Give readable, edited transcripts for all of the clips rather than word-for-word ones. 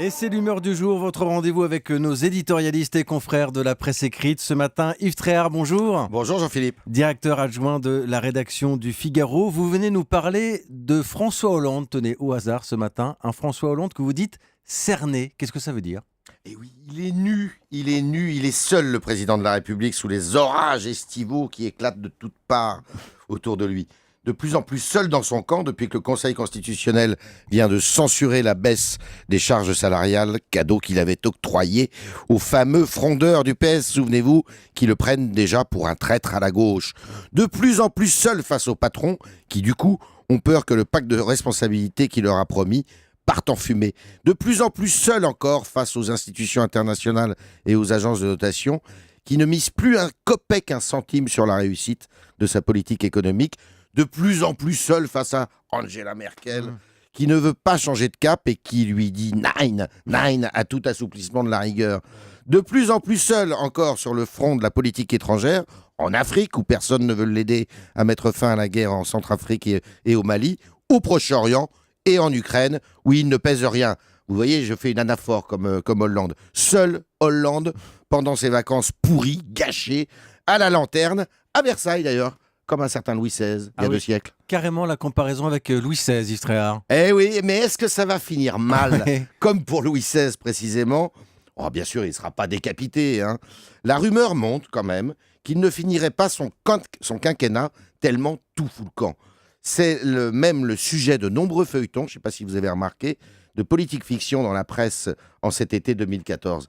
Et c'est l'humeur du jour, votre rendez-vous avec nos éditorialistes et confrères de la presse écrite. Ce matin, Yves Tréhard, bonjour. Bonjour Jean-Philippe. Directeur adjoint de la rédaction du Figaro. Vous venez nous parler de François Hollande. Tenez, au hasard ce matin, un François Hollande que vous dites cerné. Qu'est-ce que ça veut dire ? Et oui, il est nu, il est seul le président de la République sous les orages estivaux qui éclatent de toutes parts autour de lui. De plus en plus seul dans son camp depuis que le Conseil constitutionnel vient de censurer la baisse des charges salariales, cadeau qu'il avait octroyé aux fameux frondeurs du PS, souvenez-vous, qui le prennent déjà pour un traître à la gauche. De plus en plus seul face aux patrons qui, du coup, ont peur que le pacte de responsabilité qu'il leur a promis parte en fumée. De plus en plus seul encore face aux institutions internationales et aux agences de notation qui ne misent plus un copec, un centime sur la réussite de sa politique économique. De plus en plus seul face à Angela Merkel, qui ne veut pas changer de cap et qui lui dit nein, nein à tout assouplissement de la rigueur. De plus en plus seul encore sur le front de la politique étrangère, en Afrique, où personne ne veut l'aider à mettre fin à la guerre en Centrafrique et au Mali, au Proche-Orient et en Ukraine, où il ne pèse rien. Vous voyez, je fais une anaphore comme Hollande. Seul Hollande, pendant ses vacances pourries, gâchées, à la lanterne, à Versailles d'ailleurs, comme un certain Louis XVI, il y a 2 siècles. Carrément la comparaison avec Louis XVI, Yves Tréhard. Eh oui, mais est-ce que ça va finir mal Ouais. comme pour Louis XVI précisément? Oh, bien sûr, il ne sera pas décapité. La rumeur monte quand même qu'il ne finirait pas son quinquennat tellement tout fout le camp. C'est même le sujet de nombreux feuilletons, je ne sais pas si vous avez remarqué, de politique fiction dans la presse en cet été 2014.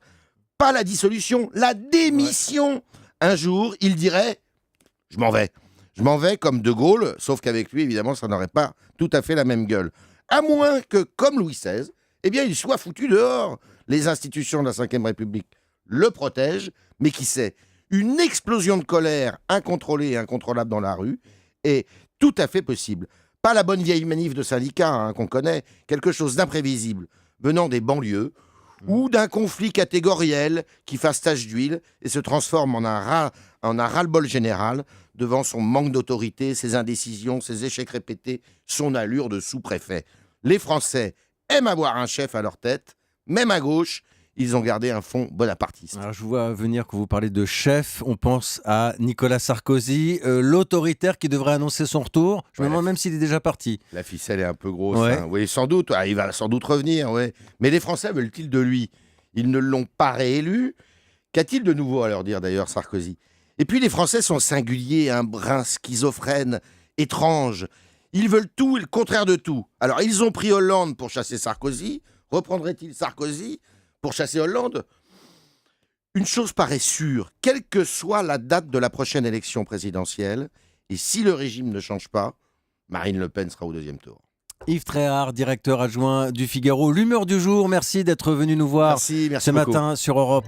Pas la dissolution, la démission. Ouais. Un jour, il dirait « Je m'en vais ». Je m'en vais comme De Gaulle, sauf qu'avec lui, évidemment, ça n'aurait pas tout à fait la même gueule. À moins que, comme Louis XVI, eh bien, il soit foutu dehors. Les institutions de la Ve République le protègent, mais qui sait, une explosion de colère incontrôlée et incontrôlable dans la rue est tout à fait possible. Pas la bonne vieille manif de syndicats qu'on connaît, quelque chose d'imprévisible, venant des banlieues, ou d'un conflit catégoriel qui fasse tache d'huile et se transforme en un ras-le-bol général devant son manque d'autorité, ses indécisions, ses échecs répétés, son allure de sous-préfet. Les Français aiment avoir un chef à leur tête, même à gauche, ils ont gardé un fond bonapartiste. Alors, je vois venir que vous parlez de chef, on pense à Nicolas Sarkozy, l'autoritaire qui devrait annoncer son retour. Je me demande même s'il est déjà parti. La ficelle est un peu grosse. Ouais. Oui, sans doute. Il va sans doute revenir. Ouais. Mais les Français veulent-ils de lui? Ils ne l'ont pas réélu. Qu'a-t-il de nouveau à leur dire d'ailleurs, Sarkozy? Et puis les Français sont singuliers, un brin schizophrène, étrange. Ils veulent tout et le contraire de tout. Alors ils ont pris Hollande pour chasser Sarkozy. Reprendraient-ils Sarkozy pour chasser Hollande? Une chose paraît sûre, quelle que soit la date de la prochaine élection présidentielle, et si le régime ne change pas, Marine Le Pen sera au 2e tour. Yves Tréhard, directeur adjoint du Figaro. L'humeur du jour, merci d'être venu nous voir Merci ce beaucoup. matin sur Europe.